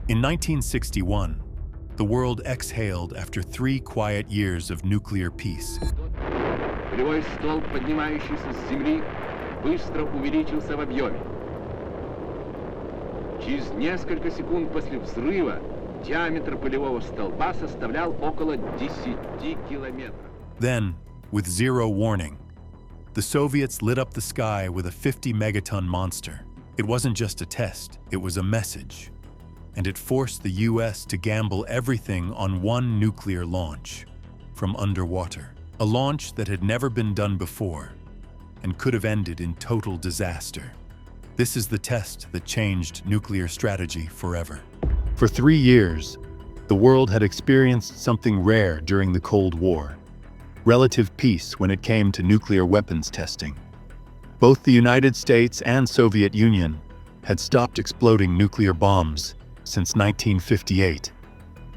In 1961, the world exhaled after 3 quiet years of nuclear peace. Полевой столб, поднимающийся с земли, быстро увеличился в объеме. Через несколько секунд после взрыва диаметр полевого столба составлял около 10 километров. Then, with zero warning, the Soviets lit up the sky with a 50-megaton monster. It wasn't just a test, it was a message. And it forced the US to gamble everything on one nuclear launch from underwater. A launch that had never been done before and could have ended in total disaster. This is the test that changed nuclear strategy forever. For 3 years, the world had experienced something rare during the Cold War: relative peace when it came to nuclear weapons testing. Both the United States and Soviet Union had stopped exploding nuclear bombs since 1958.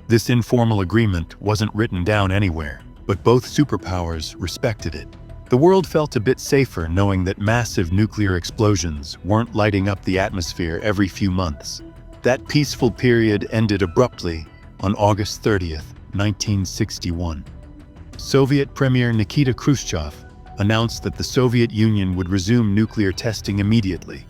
This informal agreement wasn't written down anywhere, but both superpowers respected it. The world felt a bit safer knowing that massive nuclear explosions weren't lighting up the atmosphere every few months. That peaceful period ended abruptly on August 30th, 1961. Soviet Premier Nikita Khrushchev announced that the Soviet Union would resume nuclear testing immediately.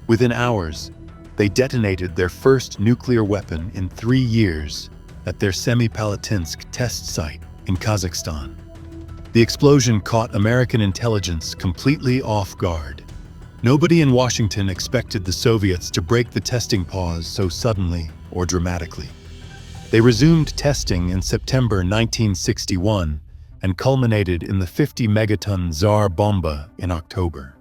Within hours, they detonated their first nuclear weapon in 3 years at their Semipalatinsk test site in Kazakhstan. The explosion caught American intelligence completely off guard. Nobody in Washington expected the Soviets to break the testing pause so suddenly or dramatically. They resumed testing in September 1961 and culminated in the 50-megaton Tsar Bomba in October.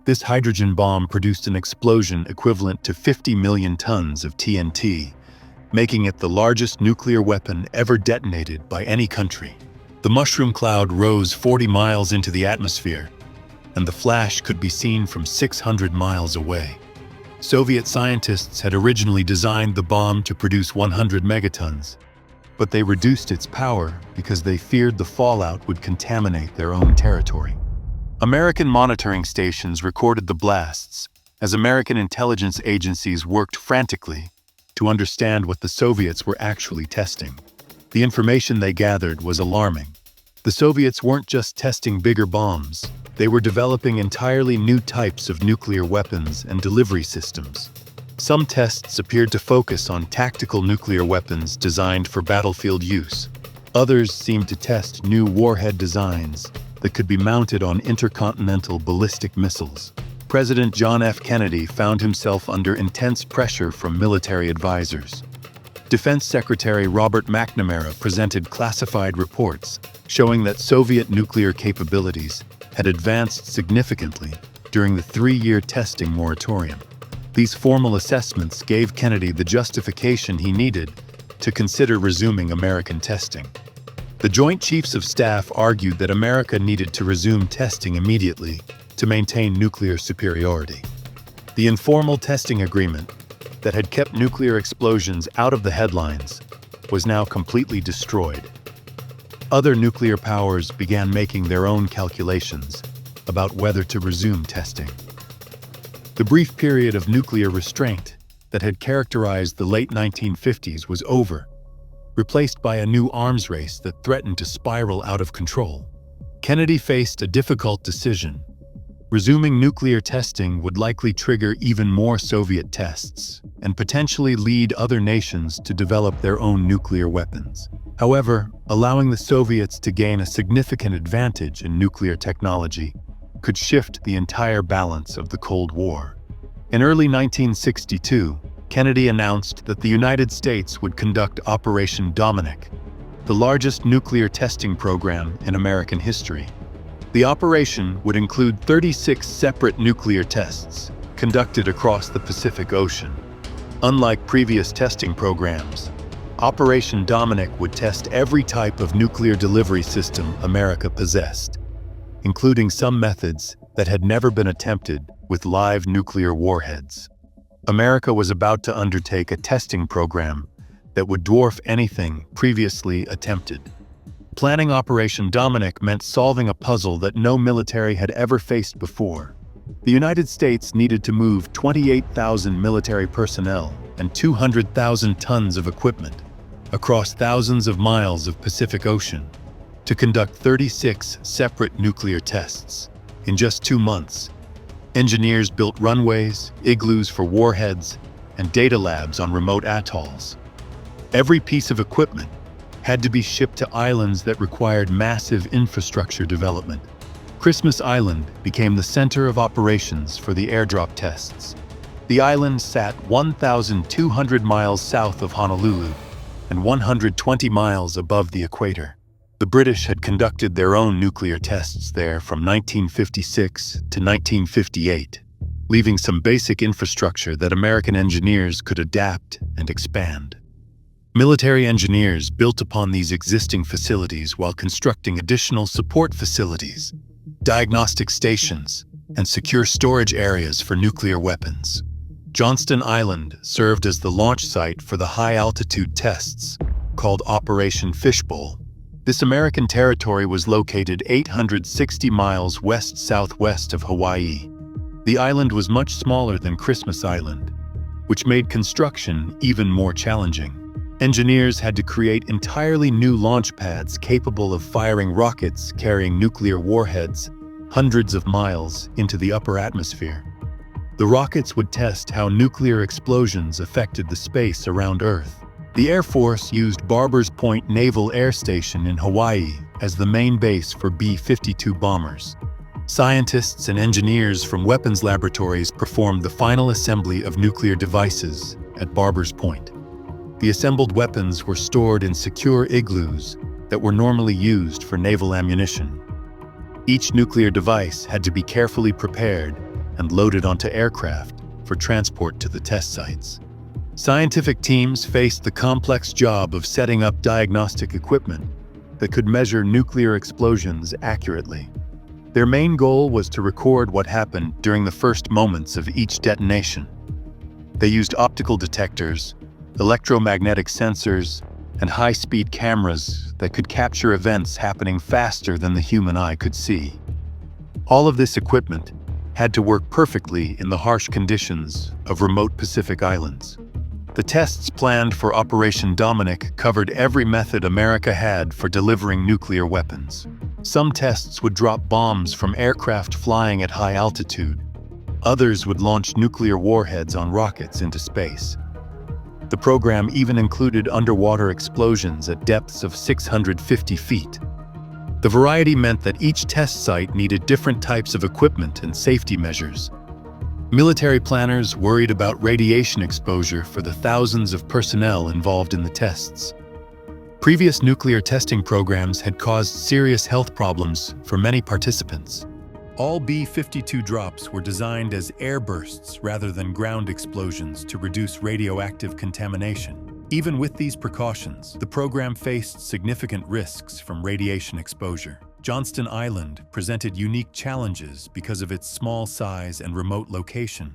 This hydrogen bomb produced an explosion equivalent to 50 million tons of TNT, making it the largest nuclear weapon ever detonated by any country. The mushroom cloud rose 40 miles into the atmosphere, and the flash could be seen from 600 miles away. Soviet scientists had originally designed the bomb to produce 100 megatons, but they reduced its power because they feared the fallout would contaminate their own territory. American monitoring stations recorded the blasts as American intelligence agencies worked frantically to understand what the Soviets were actually testing. The information they gathered was alarming. The Soviets weren't just testing bigger bombs, they were developing entirely new types of nuclear weapons and delivery systems. Some tests appeared to focus on tactical nuclear weapons designed for battlefield use. Others seemed to test new warhead designs that could be mounted on intercontinental ballistic missiles. President John F. Kennedy found himself under intense pressure from military advisors. Defense Secretary Robert McNamara presented classified reports showing that Soviet nuclear capabilities had advanced significantly during the 3-year testing moratorium. These formal assessments gave Kennedy the justification he needed to consider resuming American testing. The Joint Chiefs of Staff argued that America needed to resume testing immediately to maintain nuclear superiority. The informal testing agreement that had kept nuclear explosions out of the headlines was now completely destroyed. Other nuclear powers began making their own calculations about whether to resume testing. The brief period of nuclear restraint that had characterized the late 1950s was over, replaced by a new arms race that threatened to spiral out of control. Kennedy faced a difficult decision. Resuming nuclear testing would likely trigger even more Soviet tests and potentially lead other nations to develop their own nuclear weapons. However, allowing the Soviets to gain a significant advantage in nuclear technology could shift the entire balance of the Cold War. In early 1962, Kennedy announced that the United States would conduct Operation Dominic, the largest nuclear testing program in American history. The operation would include 36 separate nuclear tests conducted across the Pacific Ocean. Unlike previous testing programs, Operation Dominic would test every type of nuclear delivery system America possessed, including some methods that had never been attempted with live nuclear warheads. America was about to undertake a testing program that would dwarf anything previously attempted. Planning Operation Dominic meant solving a puzzle that no military had ever faced before: The United States needed to move 28,000 military personnel and 200,000 tons of equipment across thousands of miles of Pacific Ocean to conduct 36 separate nuclear tests. In just 2 months, engineers built runways, igloos for warheads, and data labs on remote atolls. Every piece of equipment had to be shipped to islands that required massive infrastructure development. Christmas Island became the center of operations for the airdrop tests. The island sat 1,200 miles south of Honolulu and 120 miles above the equator. The British had conducted their own nuclear tests there from 1956 to 1958, leaving some basic infrastructure that American engineers could adapt and expand. Military engineers built upon these existing facilities while constructing additional support facilities, diagnostic stations, and secure storage areas for nuclear weapons. Johnston Island served as the launch site for the high-altitude tests, called Operation Fishbowl. This American territory was located 860 miles west-southwest of Hawaii. The island was much smaller than Christmas Island, which made construction even more challenging. Engineers had to create entirely new launch pads capable of firing rockets carrying nuclear warheads hundreds of miles into the upper atmosphere. The rockets would test how nuclear explosions affected the space around Earth. The Air Force used Barbers Point Naval Air Station in Hawaii as the main base for B-52 bombers. Scientists and engineers from weapons laboratories performed the final assembly of nuclear devices at Barbers Point. The assembled weapons were stored in secure igloos that were normally used for naval ammunition. Each nuclear device had to be carefully prepared and loaded onto aircraft for transport to the test sites. Scientific teams faced the complex job of setting up diagnostic equipment that could measure nuclear explosions accurately. Their main goal was to record what happened during the first moments of each detonation. They used optical detectors, electromagnetic sensors, and high-speed cameras that could capture events happening faster than the human eye could see. All of this equipment had to work perfectly in the harsh conditions of remote Pacific islands. The tests planned for Operation Dominic covered every method America had for delivering nuclear weapons. Some tests would drop bombs from aircraft flying at high altitude. Others would launch nuclear warheads on rockets into space. The program even included underwater explosions at depths of 650 feet. The variety meant that each test site needed different types of equipment and safety measures. Military planners worried about radiation exposure for the thousands of personnel involved in the tests. Previous nuclear testing programs had caused serious health problems for many participants. All B-52 drops were designed as air bursts rather than ground explosions to reduce radioactive contamination. Even with these precautions, the program faced significant risks from radiation exposure. Johnston Island presented unique challenges because of its small size and remote location.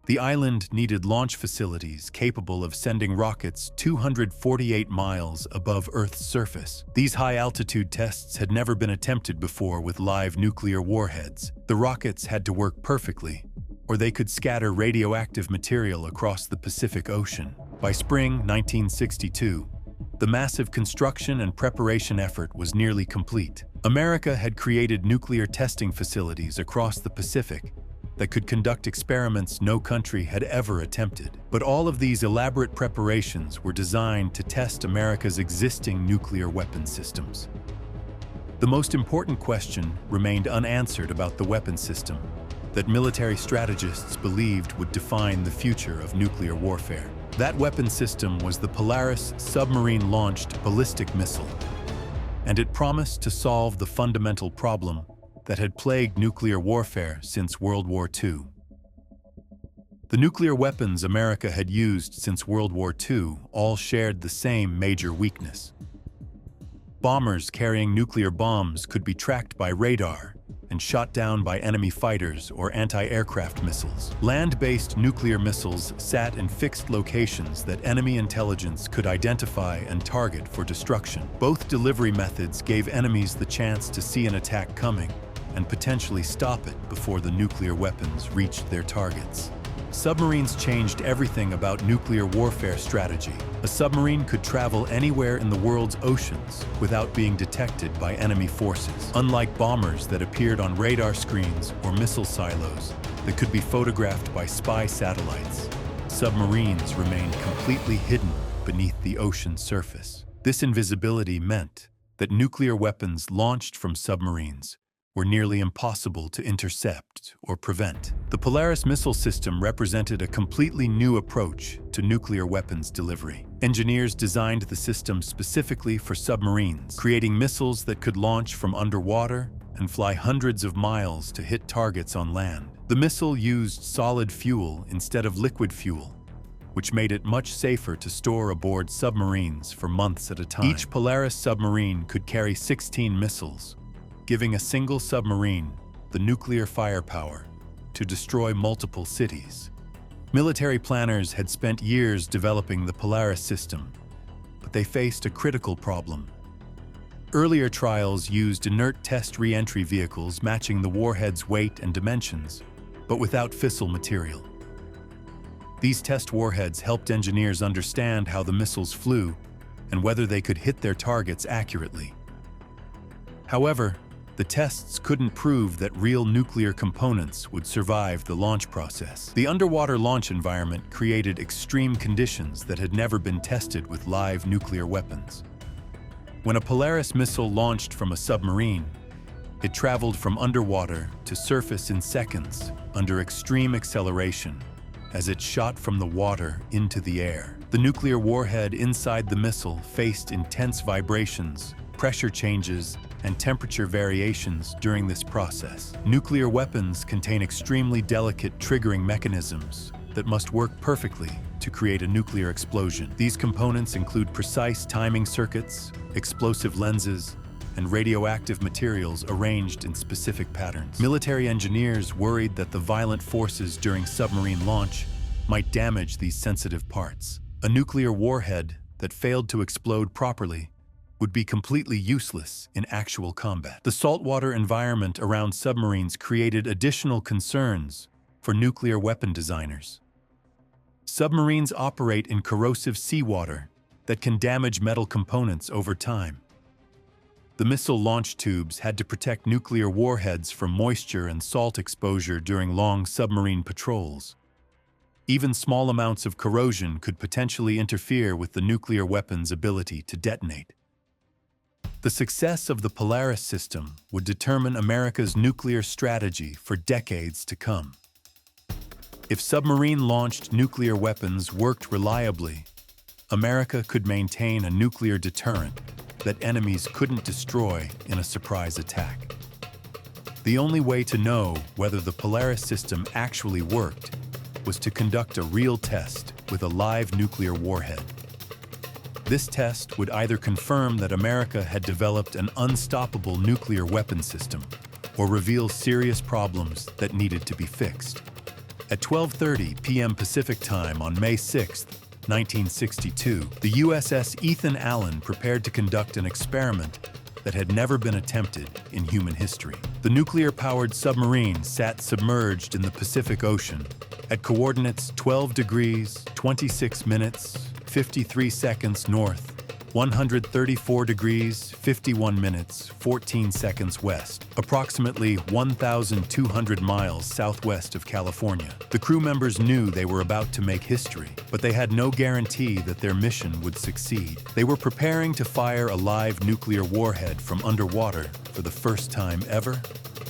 The island needed launch facilities capable of sending rockets 248 miles above Earth's surface. These high-altitude tests had never been attempted before with live nuclear warheads. The rockets had to work perfectly, or they could scatter radioactive material across the Pacific Ocean. By spring 1962, the massive construction and preparation effort was nearly complete. America had created nuclear testing facilities across the Pacific that could conduct experiments no country had ever attempted. But all of these elaborate preparations were designed to test America's existing nuclear weapon systems. The most important question remained unanswered about the weapon system that military strategists believed would define the future of nuclear warfare. That weapon system was the Polaris submarine-launched ballistic missile, and it promised to solve the fundamental problem that had plagued nuclear warfare since World War II. The nuclear weapons America had used since World War II all shared the same major weakness. Bombers carrying nuclear bombs could be tracked by radar and shot down by enemy fighters or anti-aircraft missiles. Land-based nuclear missiles sat in fixed locations that enemy intelligence could identify and target for destruction. Both delivery methods gave enemies the chance to see an attack coming and potentially stop it before the nuclear weapons reached their targets. Submarines changed everything about nuclear warfare strategy. A submarine could travel anywhere in the world's oceans without being detected by enemy forces, unlike bombers that appeared on radar screens or missile silos that could be photographed by spy satellites. Submarines remained completely hidden beneath the ocean surface. This invisibility meant that nuclear weapons launched from submarines were nearly impossible to intercept or prevent. The Polaris missile system represented a completely new approach to nuclear weapons delivery. Engineers designed the system specifically for submarines, creating missiles that could launch from underwater and fly hundreds of miles to hit targets on land. The missile used solid fuel instead of liquid fuel, which made it much safer to store aboard submarines for months at a time. Each Polaris submarine could carry 16 missiles, giving a single submarine the nuclear firepower to destroy multiple cities. Military planners had spent years developing the Polaris system, but they faced a critical problem. Earlier trials used inert test re-entry vehicles matching the warhead's weight and dimensions, but without fissile material. These test warheads helped engineers understand how the missiles flew and whether they could hit their targets accurately. However, the tests couldn't prove that real nuclear components would survive the launch process. The underwater launch environment created extreme conditions that had never been tested with live nuclear weapons. When a Polaris missile launched from a submarine, it traveled from underwater to surface in seconds under extreme acceleration as it shot from the water into the air. The nuclear warhead inside the missile faced intense vibrations, pressure changes, and temperature variations during this process. Nuclear weapons contain extremely delicate triggering mechanisms that must work perfectly to create a nuclear explosion. These components include precise timing circuits, explosive lenses, and radioactive materials arranged in specific patterns. Military engineers worried that the violent forces during submarine launch might damage these sensitive parts. A nuclear warhead that failed to explode properly would be completely useless in actual combat. The saltwater environment around submarines created additional concerns for nuclear weapon designers. Submarines operate in corrosive seawater that can damage metal components over time. The missile launch tubes had to protect nuclear warheads from moisture and salt exposure during long submarine patrols. Even small amounts of corrosion could potentially interfere with the nuclear weapon's ability to detonate. The success of the Polaris system would determine America's nuclear strategy for decades to come. If submarine-launched nuclear weapons worked reliably, America could maintain a nuclear deterrent that enemies couldn't destroy in a surprise attack. The only way to know whether the Polaris system actually worked was to conduct a real test with a live nuclear warhead. This test would either confirm that America had developed an unstoppable nuclear weapon system or reveal serious problems that needed to be fixed. At 12:30 p.m. Pacific Time on May 6, 1962, the USS Ethan Allen prepared to conduct an experiment that had never been attempted in human history. The nuclear-powered submarine sat submerged in the Pacific Ocean at coordinates 12 degrees, 26 minutes, 53 seconds north, 134 degrees, 51 minutes, 14 seconds west, approximately 1,200 miles southwest of California. The crew members knew they were about to make history, but they had no guarantee that their mission would succeed. They were preparing to fire a live nuclear warhead from underwater for the first time ever.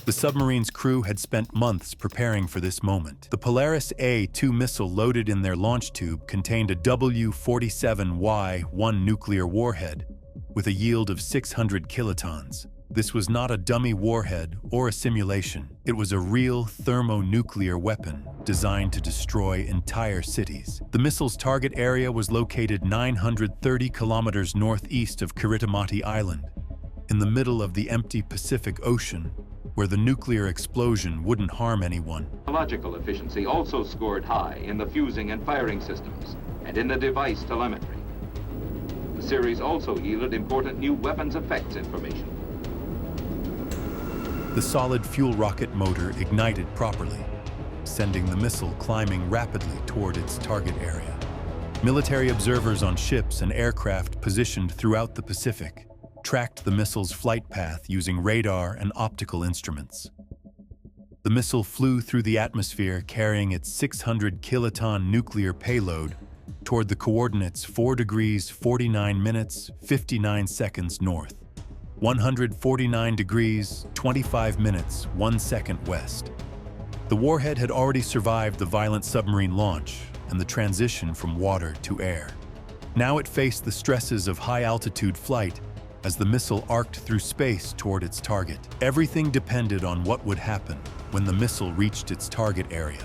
The submarine's crew had spent months preparing for this moment. The Polaris A-2 missile loaded in their launch tube contained a W-47Y-1 nuclear warhead with a yield of 600 kilotons. This was not a dummy warhead or a simulation. It was a real thermonuclear weapon designed to destroy entire cities. The missile's target area was located 930 kilometers northeast of Kiritimati Island, in the middle of the empty Pacific Ocean, where the nuclear explosion wouldn't harm anyone. Technological efficiency also scored high in the fusing and firing systems and in the device telemetry. The series also yielded important new weapons effects information. The solid fuel rocket motor ignited properly, sending the missile climbing rapidly toward its target area. Military observers on ships and aircraft positioned throughout the Pacific tracked the missile's flight path using radar and optical instruments. The missile flew through the atmosphere carrying its 600 kiloton nuclear payload toward the coordinates 4 degrees 49 minutes 59 seconds north, 149 degrees 25 minutes 1 second west. The warhead had already survived the violent submarine launch and the transition from water to air. Now it faced the stresses of high-altitude flight as the missile arced through space toward its target. Everything depended on what would happen when the missile reached its target area.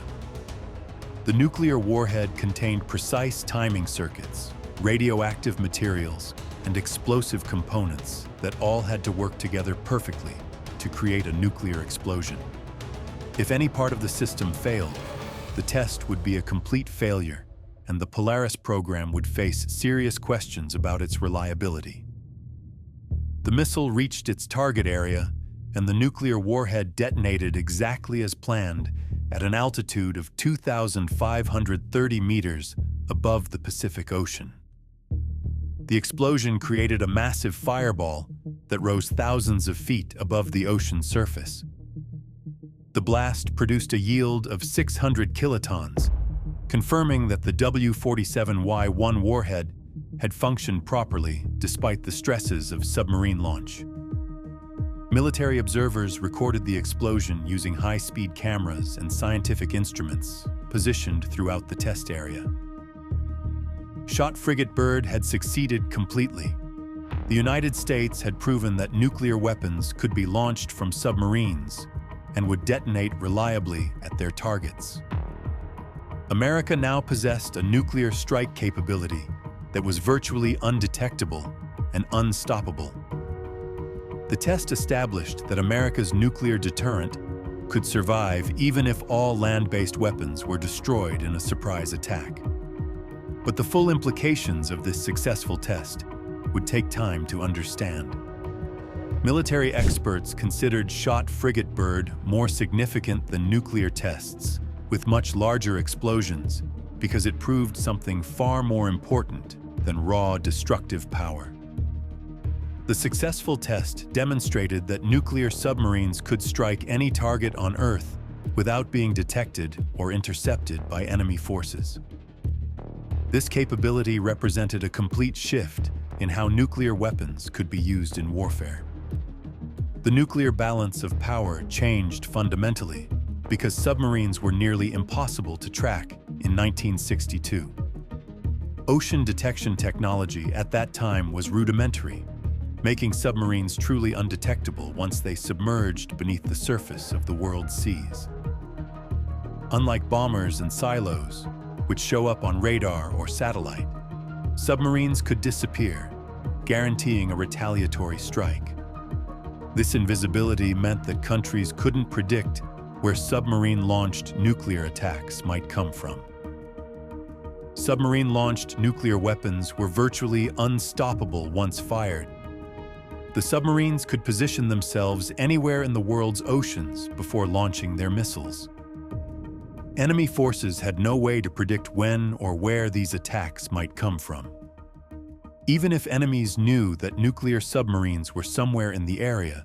The nuclear warhead contained precise timing circuits, radioactive materials, and explosive components that all had to work together perfectly to create a nuclear explosion. If any part of the system failed, the test would be a complete failure, and the Polaris program would face serious questions about its reliability. The missile reached its target area, and the nuclear warhead detonated exactly as planned at an altitude of 2,530 meters above the Pacific Ocean. The explosion created a massive fireball that rose thousands of feet above the ocean's surface. The blast produced a yield of 600 kilotons, confirming that the W-47Y-1 warhead had functioned properly despite the stresses of submarine launch. Military observers recorded the explosion using high-speed cameras and scientific instruments positioned throughout the test area. Shot Frigate Bird had succeeded completely. The United States had proven that nuclear weapons could be launched from submarines and would detonate reliably at their targets. America now possessed a nuclear strike capability that was virtually undetectable and unstoppable. The test established that America's nuclear deterrent could survive even if all land-based weapons were destroyed in a surprise attack. But the full implications of this successful test would take time to understand. Military experts considered Shot Frigate Bird more significant than nuclear tests, with much larger explosions, because it proved something far more important than raw destructive power. The successful test demonstrated that nuclear submarines could strike any target on Earth without being detected or intercepted by enemy forces. This capability represented a complete shift in how nuclear weapons could be used in warfare. The nuclear balance of power changed fundamentally because submarines were nearly impossible to track in 1962. Ocean detection technology at that time was rudimentary, making submarines truly undetectable once they submerged beneath the surface of the world's seas. Unlike bombers and silos, which show up on radar or satellite, submarines could disappear, guaranteeing a retaliatory strike. This invisibility meant that countries couldn't predict where submarine-launched nuclear attacks might come from. Submarine-launched nuclear weapons were virtually unstoppable once fired. The submarines could position themselves anywhere in the world's oceans before launching their missiles. Enemy forces had no way to predict when or where these attacks might come from. Even if enemies knew that nuclear submarines were somewhere in the area,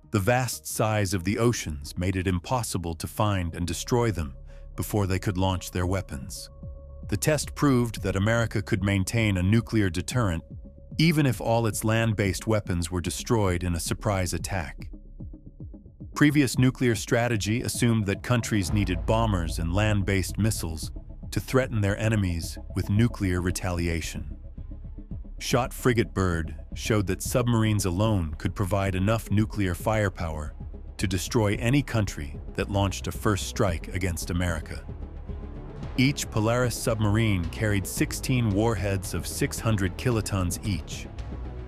the vast size of the oceans made it impossible to find and destroy them before they could launch their weapons. The test proved that America could maintain a nuclear deterrent even if all its land-based weapons were destroyed in a surprise attack. Previous nuclear strategy assumed that countries needed bombers and land-based missiles to threaten their enemies with nuclear retaliation. Shot Frigate Bird showed that submarines alone could provide enough nuclear firepower to destroy any country that launched a first strike against America. Each Polaris submarine carried 16 warheads of 600 kilotons each,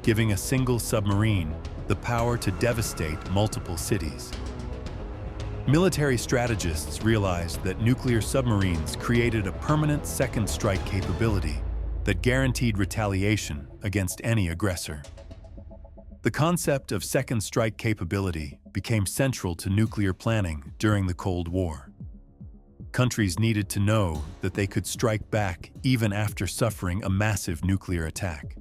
giving a single submarine the power to devastate multiple cities. Military strategists realized that nuclear submarines created a permanent second strike capability that guaranteed retaliation against any aggressor. The concept of second strike capability became central to nuclear planning during the Cold War. Countries needed to know that they could strike back even after suffering a massive nuclear attack.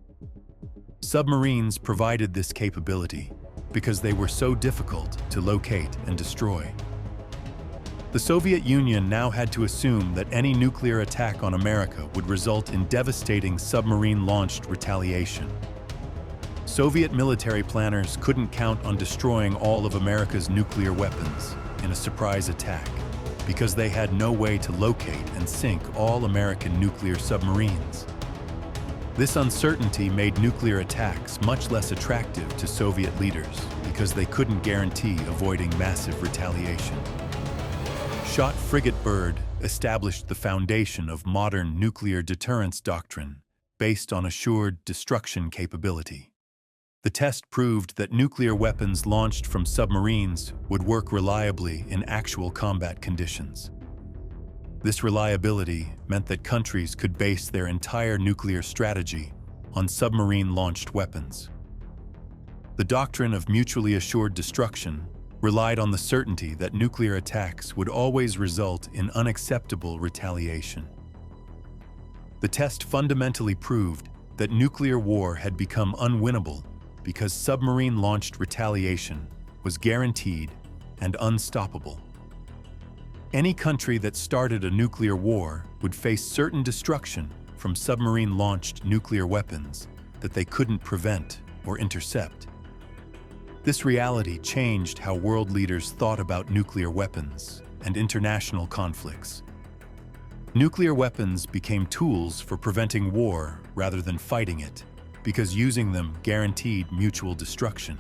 Submarines provided this capability because they were so difficult to locate and destroy. The Soviet Union now had to assume that any nuclear attack on America would result in devastating submarine-launched retaliation. Soviet military planners couldn't count on destroying all of America's nuclear weapons in a surprise attack because they had no way to locate and sink all American nuclear submarines. This uncertainty made nuclear attacks much less attractive to Soviet leaders because they couldn't guarantee avoiding massive retaliation. Shot Frigate Bird established the foundation of modern nuclear deterrence doctrine based on assured destruction capability. The test proved that nuclear weapons launched from submarines would work reliably in actual combat conditions. This reliability meant that countries could base their entire nuclear strategy on submarine-launched weapons. The doctrine of mutually assured destruction relied on the certainty that nuclear attacks would always result in unacceptable retaliation. The test fundamentally proved that nuclear war had become unwinnable because submarine-launched retaliation was guaranteed and unstoppable. Any country that started a nuclear war would face certain destruction from submarine-launched nuclear weapons that they couldn't prevent or intercept. This reality changed how world leaders thought about nuclear weapons and international conflicts. Nuclear weapons became tools for preventing war rather than fighting it, because using them guaranteed mutual destruction.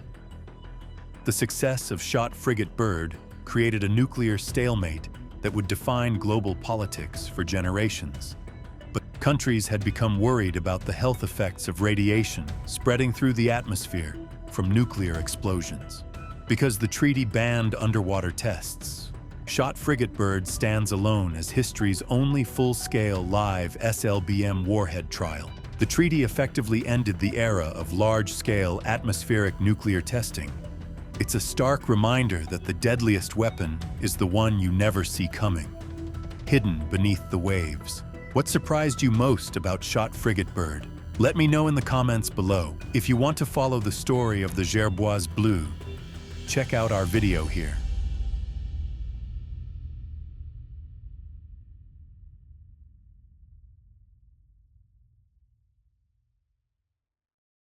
The success of Shot Frigate Bird created a nuclear stalemate that would define global politics for generations. But countries had become worried about the health effects of radiation spreading through the atmosphere from nuclear explosions. Because the treaty banned underwater tests, Shot Frigate Bird stands alone as history's only full-scale live SLBM warhead trial. The treaty effectively ended the era of large-scale atmospheric nuclear testing. It's a stark reminder that the deadliest weapon is the one you never see coming, hidden beneath the waves. What surprised you most about Shot Frigate Bird? Let me know in the comments below. If you want to follow the story of the Gerboise Bleu, check out our video here.